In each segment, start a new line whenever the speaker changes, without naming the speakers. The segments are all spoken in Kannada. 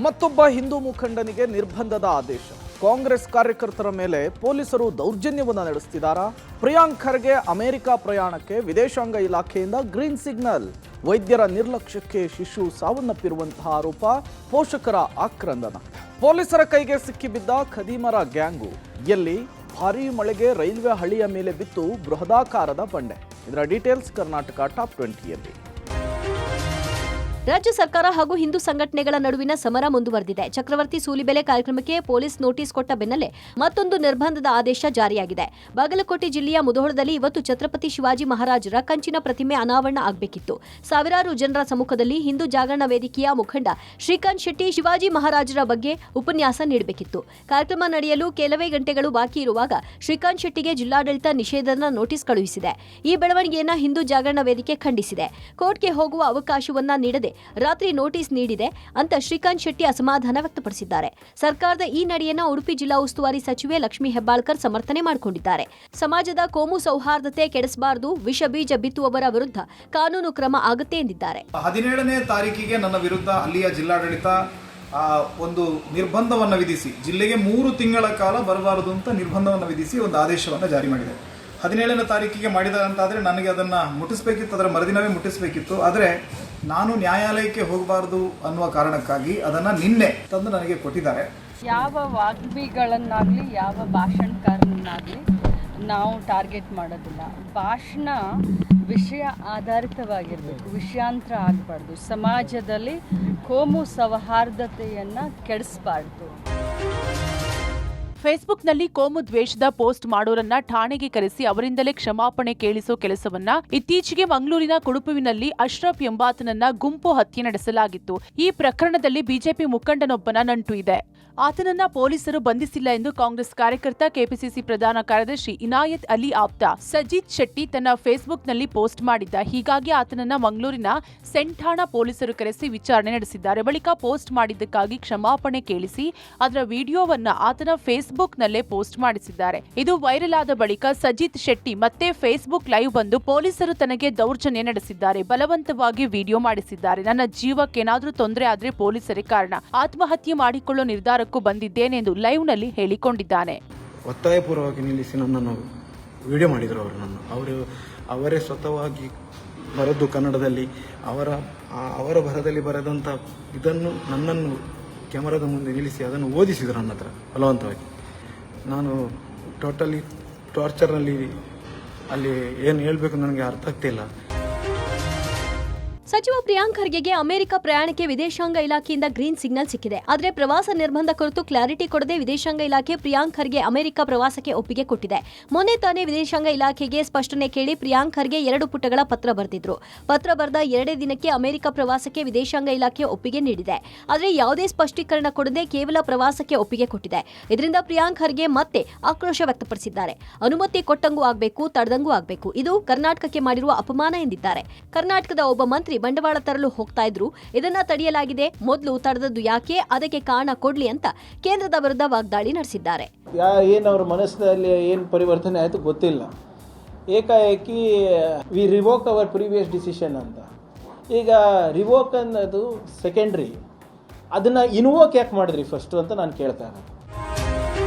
ಮತ್ತೊಬ್ಬ ಹಿಂದೂ ಮುಖಂಡನಿಗೆ ನಿರ್ಬಂಧದ ಆದೇಶ. ಕಾಂಗ್ರೆಸ್ ಕಾರ್ಯಕರ್ತರ ಮೇಲೆ ಪೊಲೀಸರು ದೌರ್ಜನ್ಯವನ್ನು ನಡೆಸುತ್ತಿದ್ದಾರಾ? ಪ್ರಿಯಾಂಕ್ ಖರ್ಗೆ ಅಮೆರಿಕ ಪ್ರಯಾಣಕ್ಕೆ ವಿದೇಶಾಂಗ ಇಲಾಖೆಯಿಂದ ಗ್ರೀನ್ ಸಿಗ್ನಲ್. ವೈದ್ಯರ ನಿರ್ಲಕ್ಷ್ಯಕ್ಕೆ ಶಿಶು ಸಾವನ್ನಪ್ಪಿರುವಂತಹ ಆರೋಪ, ಪೋಷಕರ ಆಕ್ರಂದನ. ಪೊಲೀಸರ ಕೈಗೆ ಸಿಕ್ಕಿಬಿದ್ದ ಖದೀಮರ ಗ್ಯಾಂಗು. ಎಲ್ಲಿ? ಭಾರೀ ಮಳೆಗೆ ರೈಲ್ವೆ ಹಳಿಯ ಮೇಲೆ ಬಿತ್ತು ಬೃಹದಾಕಾರದ ಬಂಡೆ. ಇದರ ಡೀಟೇಲ್ಸ್ ಕರ್ನಾಟಕ ಟಾಪ್ 20ಯಲ್ಲಿ.
ರಾಜ್ಯ ಸರ್ಕಾರ ಹಾಗೂ ಹಿಂದೂ ಸಂಘಟನೆಗಳ ನಡುವಿನ ಸಮರ ಮುಂದುವರೆದಿದೆ. ಚಕ್ರವರ್ತಿ ಸೂಲಿಬೆಲೆ ಕಾರ್ಯಕ್ರಮಕ್ಕೆ ಪೊಲೀಸ್ ನೋಟಿಸ್ ಕೊಟ್ಟ ಬೆನ್ನಲ್ಲೇ ಮತ್ತೊಂದು ನಿರ್ಬಂಧದ ಆದೇಶ ಜಾರಿಯಾಗಿದೆ. ಬಾಗಲಕೋಟೆ ಜಿಲ್ಲೆಯ ಮುಧೋಳದಲ್ಲಿ ಇವತ್ತು ಛತ್ರಪತಿ ಶಿವಾಜಿ ಮಹಾರಾಜರ ಕಂಚಿನ ಪ್ರತಿಮೆ ಅನಾವರಣ ಆಗಬೇಕಿತ್ತು. ಸಾವಿರಾರು ಜನರ ಸಮ್ಮುಖದಲ್ಲಿ ಹಿಂದೂ ಜಾಗರಣ ವೇದಿಕೆಯ ಮುಖಂಡ ಶ್ರೀಕಾಂತ್ ಶೆಟ್ಟಿ ಶಿವಾಜಿ ಮಹಾರಾಜರ ಬಗ್ಗೆ ಉಪನ್ಯಾಸ ನೀಡಬೇಕಿತ್ತು. ಕಾರ್ಯಕ್ರಮ ನಡೆಯಲು ಕೆಲವೇ ಗಂಟೆಗಳು ಬಾಕಿ ಇರುವಾಗ ಶ್ರೀಕಾಂತ್ ಶೆಟ್ಟಿಗೆ ಜಿಲ್ಲಾಡಳಿತ ನಿಷೇಧದ ನೋಟಿಸ್ ಕಳುಹಿಸಿದೆ. ಈ ಬೆಳವಣಿಗೆಯನ್ನು ಹಿಂದೂ ಜಾಗರಣ ವೇದಿಕೆ ಖಂಡಿಸಿದೆ. ಕೋರ್ಟ್ಗೆ ಹೋಗುವ ಅವಕಾಶವನ್ನ ನೀಡದೆ ರಾತ್ರಿ ನೋಟಿಸ್ ನೀಡಿದೆ ಅಂತ ಶ್ರೀಕಾಂತ್ ಶೆಟ್ಟಿ ಅಸಮಾಧಾನ ವ್ಯಕ್ತಪಡಿಸಿದ್ದಾರೆ. ಸರ್ಕಾರದ ಈ ನಡೆಯನ್ನ ಉಡುಪಿ ಜಿಲ್ಲಾ ಉಸ್ತುವಾರಿ ಸಚಿವೆ ಲಕ್ಷ್ಮೀ ಹೆಬ್ಬಾಳ್ಕರ್ ಸಮರ್ಥನೆ ಮಾಡಿಕೊಂಡಿದ್ದಾರೆ. ಸಮಾಜದ ಕೋಮು ಸೌಹಾರ್ದತೆ ಕೆಡಿಸಬಾರದು, ವಿಷ ಬೀಜ ಬಿತ್ತುವವರ ವಿರುದ್ಧ ಕಾನೂನು ಕ್ರಮ ಆಗುತ್ತೆ ಎಂದಿದ್ದಾರೆ.
17ನೇ ತಾರೀಕಿಗೆ ನನ್ನ ವಿರುದ್ಧ ಅಲ್ಲಿಯ ಜಿಲ್ಲಾಡಳಿತ ಒಂದು ನಿರ್ಬಂಧವನ್ನು ವಿಧಿಸಿ, ಜಿಲ್ಲೆಗೆ 3 ತಿಂಗಳ ಕಾಲ ಬರಬಾರದು ಅಂತ ನಿರ್ಬಂಧವನ್ನು ವಿಧಿಸಿ ಒಂದು ಆದೇಶವನ್ನು ಜಾರಿ ಮಾಡಿದೆ. 17ನೇ ತಾರೀಕಿಗೆ ಮಾಡಿದಂತಾದರೆ ನನಗೆ ಅದನ್ನು ಮುಟ್ಟಿಸಬೇಕಿತ್ತು, ಅದರ ಮರುದಿನವೇ ಮುಟ್ಟಿಸಬೇಕಿತ್ತು. ಆದರೆ ನಾನು ನ್ಯಾಯಾಲಯಕ್ಕೆ ಹೋಗಬಾರ್ದು ಅನ್ನುವ ಕಾರಣಕ್ಕಾಗಿ ಅದನ್ನು ನಿನ್ನೆ ತಂದು ನನಗೆ ಕೊಟ್ಟಿದ್ದಾರೆ.
ಯಾವ ವಾಗ್ಮಿಗಳನ್ನಾಗಲಿ ಯಾವ ಭಾಷಣಕಾರನನ್ನಾಗಲಿ ನಾವು ಟಾರ್ಗೆಟ್ ಮಾಡೋದಿಲ್ಲ. ಭಾಷಣ ವಿಷಯ ಆಧಾರಿತವಾಗಿರಬೇಕು, ವಿಷಯಾಂತರ ಆಗಬಾರ್ದು. ಸಮಾಜದಲ್ಲಿ ಕೋಮು ಸೌಹಾರ್ದತೆಯನ್ನು ಕೆಡಿಸಬಾರ್ದು.
ಫೇಸ್ಬುಕ್ನಲ್ಲಿ ಕೋಮು ದ್ವೇಷದ ಪೋಸ್ಟ್ ಮಾಡೋರನ್ನ ಠಾಣೆಗೆ ಕರೆಸಿ ಅವರಿಂದಲೇ ಕ್ಷಮಾಪಣೆ ಕೇಳಿಸೋ ಕೆಲಸವನ್ನ ಇತ್ತೀಚೆಗೆ ಮಂಗಳೂರಿನ ಕುಡುಪುವಿನಲ್ಲಿ ಅಶ್ರಫ್ ಎಂಬಾತನನ್ನ ಗುಂಪು ಹತ್ಯೆ ನಡೆಸಲಾಗಿತ್ತು. ಈ ಪ್ರಕರಣದಲ್ಲಿ ಬಿಜೆಪಿ ಮುಖಂಡನೊಬ್ಬನ ನಂಟು ಇದೆ. ಆತನನ್ನ ಪೊಲೀಸರು ಬಂಧಿಸಿಲ್ಲ ಎಂದು ಕಾಂಗ್ರೆಸ್ ಕಾರ್ಯಕರ್ತ ಕೆಪಿಸಿಸಿ ಪ್ರಧಾನ ಕಾರ್ಯದರ್ಶಿ ಇನಾಯತ್ ಅಲಿ ಆಪ್ತ ಸಜಿತ್ ಶೆಟ್ಟಿ ತನ್ನ ಫೇಸ್ಬುಕ್ನಲ್ಲಿ ಪೋಸ್ಟ್ ಮಾಡಿದ್ದ. ಹೀಗಾಗಿ ಆತನನ್ನ ಮಂಗಳೂರಿನ ಸೆಂಠಾಣಾ ಪೊಲೀಸರು ಕರೆಸಿ ವಿಚಾರಣೆ ನಡೆಸಿದ್ದಾರೆ. ಬಳಿಕ ಪೋಸ್ಟ್ ಮಾಡಿದ್ದಕ್ಕಾಗಿ ಕ್ಷಮಾಪಣೆ ಕೇಳಿಸಿ ಅದರ ವಿಡಿಯೋವನ್ನ ಆತನ ಫೇಸ್ಬುಕ್ನಲ್ಲೇ ಪೋಸ್ಟ್ ಮಾಡಿಸಿದ್ದಾರೆ. ಇದು ವೈರಲ್ ಆದ ಬಳಿಕ ಸಜಿತ್ ಶೆಟ್ಟಿ ಮತ್ತೆ ಫೇಸ್ಬುಕ್ ಲೈವ್ ಬಂದು ಪೊಲೀಸರು ತನಗೆ ದೌರ್ಜನ್ಯ ನಡೆಸಿದ್ದಾರೆ, ಬಲವಂತವಾಗಿ ವಿಡಿಯೋ ಮಾಡಿಸಿದ್ದಾರೆ, ನನ್ನ ಜೀವಕ್ಕೇನಾದ್ರೂ ತೊಂದರೆ ಆದ್ರೆ ಪೊಲೀಸರೇ ಕಾರಣ, ಆತ್ಮಹತ್ಯೆ ಮಾಡಿಕೊಳ್ಳೋ ನಿರ್ಧಾರಕ್ಕೂ ಬಂದಿದ್ದೇನೆ ಎಂದು ಲೈವ್ ನಲ್ಲಿ ಹೇಳಿಕೊಂಡಿದ್ದಾನೆ.
ಒತ್ತಾಯಪೂರ್ವವಾಗಿ ನಿಲ್ಲಿಸಿ ನನ್ನನ್ನು ವಿಡಿಯೋ ಮಾಡಿದರು. ಅವರೇ ಸ್ವತಃವಾಗಿ ಬರೆದು ಕನ್ನಡದಲ್ಲಿ ಅವರ ಬರದಲ್ಲಿ ಬರೆದಂಥ ಇದನ್ನು ನನ್ನನ್ನು ಕ್ಯಾಮರಾದ ಮುಂದೆ ನಿಲ್ಲಿಸಿ ಅದನ್ನು ಓದಿಸಿದರು ನನ್ನ ಹತ್ರ ಬಲವಂತವಾಗಿ. ನಾನು ಟೋಟಲಿ ಟಾರ್ಚರ್ನಲ್ಲಿ ಅಲ್ಲಿ ಏನು ಹೇಳಬೇಕು ನನಗೆ ಅರ್ಥ ಆಗ್ತಿಲ್ಲ.
ಸಚಿವ ಪ್ರಿಯಾಂಕ್ ಖರ್ಗೆಗೆ ಅಮೆರಿಕ ಪ್ರಯಾಣಕ್ಕೆ ವಿದೇಶಾಂಗ ಇಲಾಖೆಯಿಂದ ಗ್ರೀನ್ ಸಿಗ್ನಲ್ ಸಿಕ್ಕಿದೆ. ಆದರೆ ಪ್ರವಾಸ ನಿರ್ಬಂಧ ಕುರಿತು ಕ್ಲಾರಿಟಿ ಕೊಡದೆ ವಿದೇಶಾಂಗ ಇಲಾಖೆ ಪ್ರಿಯಾಂಕ್ ಖರ್ಗೆ ಅಮೆರಿಕ ಪ್ರವಾಸಕ್ಕೆ ಒಪ್ಪಿಗೆ ಕೊಟ್ಟಿದೆ. ಮೊನ್ನೆ ತಾನೇ ವಿದೇಶಾಂಗ ಇಲಾಖೆಗೆ ಸ್ಪಷ್ಟನೆ ಕೇಳಿ ಪ್ರಿಯಾಂಕ್ ಖರ್ಗೆ 2 ಪುಟಗಳ ಪತ್ರ ಬರೆದಿದ್ರು. ಪತ್ರ ಬರೆದ 2 ದಿನಕ್ಕೆ ಅಮೆರಿಕ ಪ್ರವಾಸಕ್ಕೆ ವಿದೇಶಾಂಗ ಇಲಾಖೆ ಒಪ್ಪಿಗೆ ನೀಡಿದೆ. ಆದರೆ ಯಾವುದೇ ಸ್ಪಷ್ಟೀಕರಣ ಕೊಡದೆ ಕೇವಲ ಪ್ರವಾಸಕ್ಕೆ ಒಪ್ಪಿಗೆ ಕೊಟ್ಟಿದೆ. ಇದರಿಂದ ಪ್ರಿಯಾಂಕ್ ಖರ್ಗೆ ಮತ್ತೆ ಆಕ್ರೋಶ ವ್ಯಕ್ತಪಡಿಸಿದ್ದಾರೆ. ಅನುಮತಿ ಕೊಟ್ಟಂಗೂ ಆಗಬೇಕು, ತಡೆದಂಗೂ ಆಗಬೇಕು, ಇದು ಕರ್ನಾಟಕಕ್ಕೆ ಮಾಡಿರುವ ಅಪಮಾನ ಎಂದಿದ್ದಾರೆ. ಕರ್ನಾಟಕದ ಒಬ್ಬ ಮಂತ್ರಿ ಬಂಡವಾಳ ತರಲು ಹೋಗ್ತಾ ಇದ್ರು, ಇದನ್ನ ತಡೆಯಲಾಗಿದೆ, ಮೊದಲು ತಡೆದದ್ದು ಯಾಕೆ, ಅದಕ್ಕೆ ಕಾರಣ ಕೊಡ್ಲಿ ಅಂತ ಕೇಂದ್ರದ ವಿರುದ್ಧ ವಾಗ್ದಾಳಿ ನಡೆಸಿದ್ದಾರೆ.
ಏನು ಅವ್ರ ಮನಸ್ಸಿನಲ್ಲಿ ಏನು ಪರಿವರ್ತನೆ ಆಯಿತು ಗೊತ್ತಿಲ್ಲ. ಏಕಾಏಕಿ we revoke our previous decision ಅಂತ. ಈಗ ರಿವೋಕ್ ಅನ್ನೋದು ಸೆಕೆಂಡ್ರಿ, ಅದನ್ನ ಇನ್ವೋಕ್ ಯಾಕೆ ಮಾಡಿದ್ರಿ ಫಸ್ಟ್ ಅಂತ ನಾನು ಕೇಳ್ತಾ ಇರೋದು.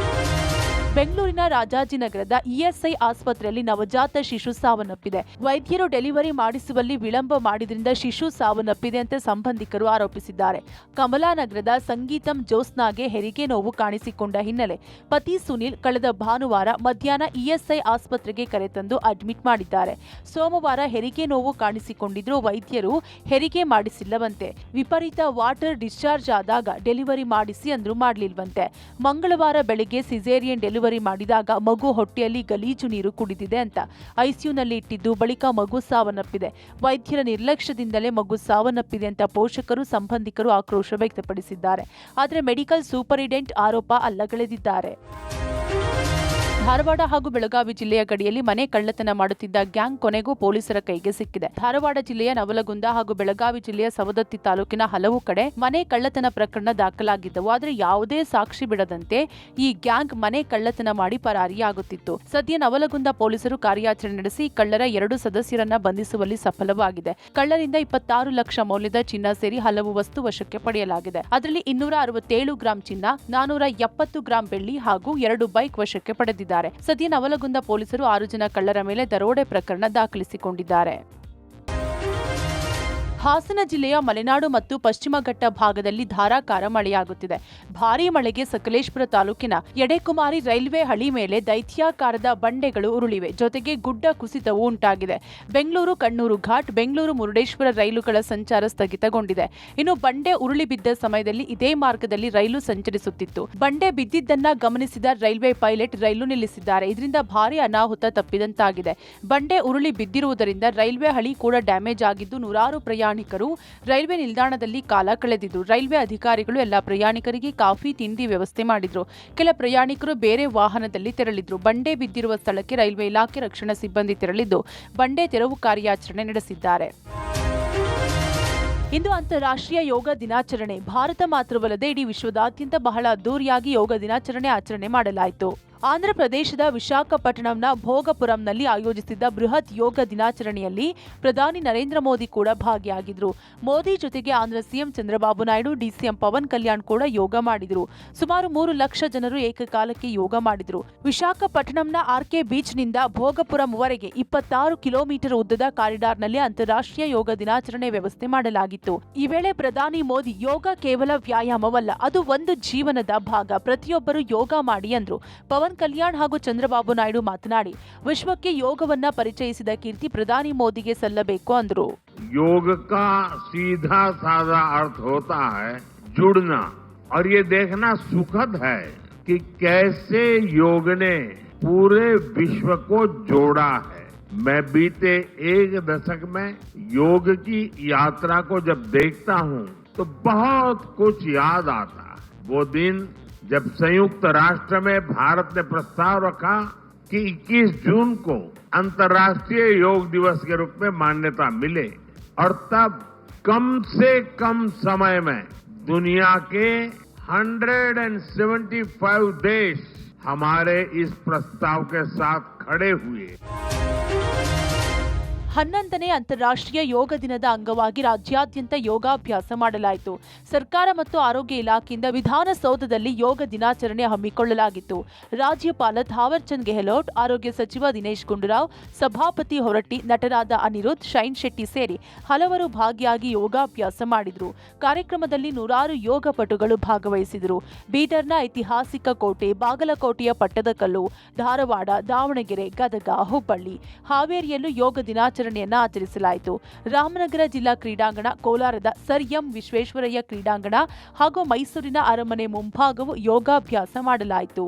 ಬೆಂಗಳೂರಿನ ರಾಜಾಜಿನಗರದ ಇಎಸ್ಐ ಆಸ್ಪತ್ರೆಯಲ್ಲಿ ನವಜಾತ ಶಿಶು ಸಾವನ್ನಪ್ಪಿದೆ. ವೈದ್ಯರು ಡೆಲಿವರಿ ಮಾಡಿಸುವಲ್ಲಿ ವಿಳಂಬ ಮಾಡಿದ್ರಿಂದ ಶಿಶು ಸಾವನ್ನಪ್ಪಿದೆ ಅಂತ ಸಂಬಂಧಿಕರು ಆರೋಪಿಸಿದ್ದಾರೆ. ಕಮಲಾನಗರದ ಸಂಗೀತಂ ಜೋಸ್ನಾಗೆ ಹೆರಿಗೆ ನೋವು ಕಾಣಿಸಿಕೊಂಡ ಹಿನ್ನೆಲೆ ಪತಿ ಸುನಿಲ್ ಕಳೆದ ಭಾನುವಾರ ಮಧ್ಯಾಹ್ನ ಇಎಸ್ಐ ಆಸ್ಪತ್ರೆಗೆ ಕರೆತಂದು ಅಡ್ಮಿಟ್ ಮಾಡಿದ್ದಾರೆ. ಸೋಮವಾರ ಹೆರಿಗೆ ನೋವು ಕಾಣಿಸಿಕೊಂಡಿದ್ರು ವೈದ್ಯರು ಹೆರಿಗೆ ಮಾಡಿಸಿಲ್ಲವಂತೆ. ವಿಪರೀತ ವಾಟರ್ ಡಿಸ್ಚಾರ್ಜ್ ಆದಾಗ ಡೆಲಿವರಿ ಮಾಡಿಸಿ ಅಂದ್ರೂ ಮಾಡಲಿಲ್ವಂತೆ. ಮಂಗಳವಾರ ಬೆಳಗ್ಗೆ ಸಿಸೇರಿಯನ್ ಡೆಲಿವರಿ ಮಾಡಿದಾಗ ಮಗು ಹೊಟ್ಟೆಯಲ್ಲಿ ಗಲೀಜು ನೀರು ಕುಡಿದಿದೆ ಅಂತ ಐಸಿಯುನಲ್ಲಿ ಇಟ್ಟಿದ್ದು, ಬಳಿಕ ಮಗು ಸಾವನ್ನಪ್ಪಿದೆ. ವೈದ್ಯರ ನಿರ್ಲಕ್ಷ್ಯದಿಂದಲೇ ಮಗು ಸಾವನ್ನಪ್ಪಿದೆ ಅಂತ ಪೋಷಕರು ಸಂಬಂಧಿಕರು ಆಕ್ರೋಶ ವ್ಯಕ್ತಪಡಿಸಿದ್ದಾರೆ. ಆದರೆ ಮೆಡಿಕಲ್ ಸೂಪರಿಂಟೆಂಡೆಂಟ್ ಆರೋಪ ಅಲ್ಲಗಳೆದಿದ್ದಾರೆ. ಧಾರವಾಡ ಹಾಗೂ ಬೆಳಗಾವಿ ಜಿಲ್ಲೆಯ ಗಡಿಯಲ್ಲಿ ಮನೆ ಕಳ್ಳತನ ಮಾಡುತ್ತಿದ್ದ ಗ್ಯಾಂಗ್ ಕೊನೆಗೂ ಪೊಲೀಸರ ಕೈಗೆ ಸಿಕ್ಕಿದೆ. ಧಾರವಾಡ ಜಿಲ್ಲೆಯ ನವಲಗುಂದ ಹಾಗೂ ಬೆಳಗಾವಿ ಜಿಲ್ಲೆಯ ಸವದತ್ತಿ ತಾಲೂಕಿನ ಹಲವು ಕಡೆ ಮನೆ ಕಳ್ಳತನ ಪ್ರಕರಣ ದಾಖಲಾಗಿದ್ದವು. ಆದರೆ ಯಾವುದೇ ಸಾಕ್ಷಿ ಬಿಡದಂತೆ ಈ ಗ್ಯಾಂಗ್ ಮನೆ ಕಳ್ಳತನ ಮಾಡಿ ಪರಾರಿಯಾಗುತ್ತಿತ್ತು. ಸದ್ಯ ನವಲಗುಂದ ಪೊಲೀಸರು ಕಾರ್ಯಾಚರಣೆ ನಡೆಸಿ ಕಳ್ಳರ 2 ಸದಸ್ಯರನ್ನ ಬಂಧಿಸುವಲ್ಲಿ ಸಫಲವಾಗಿದೆ. ಕಳ್ಳರಿಂದ 26 ಲಕ್ಷ ಮೌಲ್ಯದ ಚಿನ್ನ ಸೇರಿ ಹಲವು ವಸ್ತು ವಶಕ್ಕೆ ಪಡೆಯಲಾಗಿದೆ. ಅದರಲ್ಲಿ 267 ಗ್ರಾಂ ಚಿನ್ನ, 470 ಗ್ರಾಂ ಬೆಳ್ಳಿ ಹಾಗೂ 2 ಬೈಕ್ ವಶಕ್ಕೆ ಪಡೆದಿದ್ದಾರೆ. ಸದ್ಯ ನವಲಗುಂದ ಪೊಲೀಸರು 6 ಜನ ಕಳ್ಳರ ಮೇಲೆ ದರೋಡೆ ಪ್ರಕರಣ ದಾಖಲಿಸಿಕೊಂಡಿದ್ದಾರೆ. ಹಾಸನ ಜಿಲ್ಲೆಯ ಮಲೆನಾಡು ಮತ್ತು ಪಶ್ಚಿಮ ಘಟ್ಟ ಭಾಗದಲ್ಲಿ ಧಾರಾಕಾರ ಮಳೆಯಾಗುತ್ತಿದೆ. ಭಾರೀ ಮಳೆಗೆ ಸಕಲೇಶಪುರ ತಾಲೂಕಿನ ಎಡೆಕುಮಾರಿ ರೈಲ್ವೆ ಹಳಿ ಮೇಲೆ ದೈತ್ಯಾಕಾರದ ಬಂಡೆಗಳು ಉರುಳಿವೆ. ಜೊತೆಗೆ ಗುಡ್ಡ ಕುಸಿತವೂ ಉಂಟಾಗಿದೆ. ಬೆಂಗಳೂರು ಕಣ್ಣೂರು ಘಾಟ್, ಬೆಂಗಳೂರು ಮುರುಡೇಶ್ವರ ರೈಲುಗಳ ಸಂಚಾರ ಸ್ಥಗಿತಗೊಂಡಿದೆ. ಇನ್ನು ಬಂಡೆ ಉರುಳಿ ಬಿದ್ದ ಸಮಯದಲ್ಲಿ ಇದೇ ಮಾರ್ಗದಲ್ಲಿ ರೈಲು ಸಂಚರಿಸುತ್ತಿತ್ತು. ಬಂಡೆ ಬಿದ್ದಿದ್ದನ್ನ ಗಮನಿಸಿದ ರೈಲ್ವೆ ಪೈಲಟ್ ರೈಲು ನಿಲ್ಲಿಸಿದ್ದಾರೆ. ಇದರಿಂದ ಭಾರೀ ಅನಾಹುತ ತಪ್ಪಿದಂತಾಗಿದೆ. ಬಂಡೆ ಉರುಳಿ ಬಿದ್ದಿರುವುದರಿಂದ ರೈಲ್ವೆ ಹಳಿ ಕೂಡ ಡ್ಯಾಮೇಜ್ ಆಗಿದ್ದು ನೂರಾರು ಪ್ರಯಾಣಿಕರು ರೈಲ್ವೆ ನಿಲ್ದಾಣದಲ್ಲಿ ಕಾಲ ಕಳೆದಿದ್ರು. ರೈಲ್ವೆ ಅಧಿಕಾರಿಗಳು ಎಲ್ಲ ಪ್ರಯಾಣಿಕರಿಗೆ ಕಾಫಿ ತಿಂಡಿ ವ್ಯವಸ್ಥೆ ಮಾಡಿದ್ರು. ಕೆಲ ಪ್ರಯಾಣಿಕರು ಬೇರೆ ವಾಹನದಲ್ಲಿ ತೆರಳಿದ್ರು. ಬಂಡೆ ಬಿದ್ದಿರುವ ಸ್ಥಳಕ್ಕೆ ರೈಲ್ವೆ ಇಲಾಖೆ ರಕ್ಷಣಾ ಸಿಬ್ಬಂದಿ ತೆರಳಿದ್ದು ಬಂಡೆ ತೆರವು ಕಾರ್ಯಾಚರಣೆ ನಡೆಸಿದ್ದಾರೆ. ಇಂದು ಅಂತಾರಾಷ್ಟ್ರೀಯ ಯೋಗ ದಿನಾಚರಣೆ. ಭಾರತ ಮಾತ್ರವಲ್ಲದೆ ಇಡೀ ವಿಶ್ವದಾದ್ಯಂತ ಬಹಳ ಅದ್ದೂರಿಯಾಗಿ ಯೋಗ ದಿನಾಚರಣೆ ಆಚರಣೆ ಮಾಡಲಾಯಿತು. ಆಂಧ್ರ ಪ್ರದೇಶದ ವಿಶಾಖಪಟ್ಟಣಂನ ಭೋಗಪುರಂನಲ್ಲಿ ಆಯೋಜಿಸಿದ್ದ ಬೃಹತ್ ಯೋಗ ದಿನಾಚರಣೆಯಲ್ಲಿ ಪ್ರಧಾನಿ ನರೇಂದ್ರ ಮೋದಿ ಕೂಡ ಭಾಗಿಯಾಗಿದ್ರು. ಮೋದಿ ಜೊತೆಗೆ ಆಂಧ್ರ ಸಿಎಂ ಚಂದ್ರಬಾಬು ನಾಯ್ಡು, ಡಿಸಿಎಂ ಪವನ್ ಕಲ್ಯಾಣ್ ಕೂಡ ಯೋಗ ಮಾಡಿದ್ರು. ಸುಮಾರು 3 ಲಕ್ಷ ಜನರು ಏಕಕಾಲಕ್ಕೆ ಯೋಗ ಮಾಡಿದ್ರು. ವಿಶಾಖಪಟ್ಟಣಂನ ಆರ್ಕೆ ಬೀಚ್ನಿಂದ ಭೋಗಪುರಂವರೆಗೆ 26 ಕಿಲೋಮೀಟರ್ ಉದ್ದದ ಕಾರಿಡಾರ್ನಲ್ಲಿ ಅಂತಾರಾಷ್ಟ್ರೀಯ ಯೋಗ ದಿನಾಚರಣೆ ವ್ಯವಸ್ಥೆ ಮಾಡಲಾಗಿತ್ತು. ಈ ವೇಳೆ ಪ್ರಧಾನಿ ಮೋದಿ, ಯೋಗ ಕೇವಲ ವ್ಯಾಯಾಮವಲ್ಲ, ಅದು ಒಂದು ಜೀವನದ ಭಾಗ. ಪ್ರತಿಯೊಬ್ಬರು ಯೋಗ ಮಾಡಿ ಎಂದ್ರು. ಪವನ್ ಕಲ್ಯಾಣ್ ಹಾಗೂ ಚಂದ್ರಬಾಬು ನಾಯ್ಡು ಮಾತನಾಡಿ ವಿಶ್ವಕ್ಕೆ ಯೋಗವನ್ನ ಪರಿಚಯಿಸಿದ ಕೀರ್ತಿ ಪ್ರಧಾನಿ ಮೋದಿಗೆ ಸಲ್ಲಬೇಕು ಅಂದ್ರು.
योग का सीधा साधा अर्थ होता है जुड़ना, और ये देखना सुखद है कि कैसे योग ने पूरे विश्व को जोड़ा है. मैं बीते 1 दशक में योग की यात्रा को जब देखता हूँ तो बहुत कुछ याद आता है. वो दिन जब संयुक्त राष्ट्र में भारत ने प्रस्ताव रखा कि 21 जून को अंतर्राष्ट्रीय योग दिवस के रूप में मान्यता मिले, और तब कम से कम समय में दुनिया के 175 देश हमारे इस प्रस्ताव के साथ खड़े हुए.
11ನೇ ಅಂತಾರಾಷ್ಟ್ರೀಯ ಯೋಗ ದಿನದ ಅಂಗವಾಗಿ ರಾಜ್ಯಾದ್ಯಂತ ಯೋಗಾಭ್ಯಾಸ ಮಾಡಲಾಯಿತು. ಸರ್ಕಾರ ಮತ್ತು ಆರೋಗ್ಯ ಇಲಾಖೆಯಿಂದ ವಿಧಾನಸೌಧದಲ್ಲಿ ಯೋಗ ದಿನಾಚರಣೆ ಹಮ್ಮಿಕೊಳ್ಳಲಾಗಿತ್ತು. ರಾಜ್ಯಪಾಲ ಥಾವರ್ ಚಂದ್ ಗೆಹ್ಲೋಟ್, ಆರೋಗ್ಯ ಸಚಿವ ದಿನೇಶ್ ಗುಂಡೂರಾವ್, ಸಭಾಪತಿ ಹೊರಟ್ಟಿ, ನಟರಾದ ಅನಿರುದ್ಧ್, ಶೈನ್ ಶೆಟ್ಟಿ ಸೇರಿ ಹಲವರು ಭಾಗಿಯಾಗಿ ಯೋಗಾಭ್ಯಾಸ ಮಾಡಿದ್ರು. ಕಾರ್ಯಕ್ರಮದಲ್ಲಿ ನೂರಾರು ಯೋಗ ಪಟುಗಳು ಭಾಗವಹಿಸಿದರು. ಬೀದರ್ನ ಐತಿಹಾಸಿಕ ಕೋಟೆ, ಬಾಗಲಕೋಟೆಯ ಪಟ್ಟದಕಲ್ಲು, ಧಾರವಾಡ, ದಾವಣಗೆರೆ, ಗದಗ, ಹುಬ್ಬಳ್ಳಿ, ಹಾವೇರಿಯಲ್ಲೂ ಯೋಗ ದಿನಾಚರಣೆ ಆಚರಿಸಲಾಯಿತು. ರಾಮನಗರ ಜಿಲ್ಲಾ ಕ್ರೀಡಾಂಗಣ, ಕೋಲಾರದ ಸರ್ ಎಂ ವಿಶ್ವೇಶ್ವರಯ್ಯ ಕ್ರೀಡಾಂಗಣ ಹಾಗೂ ಮೈಸೂರಿನ ಅರಮನೆ ಮುಂಭಾಗವು ಯೋಗಾಭ್ಯಾಸ ಮಾಡಲಾಯಿತು.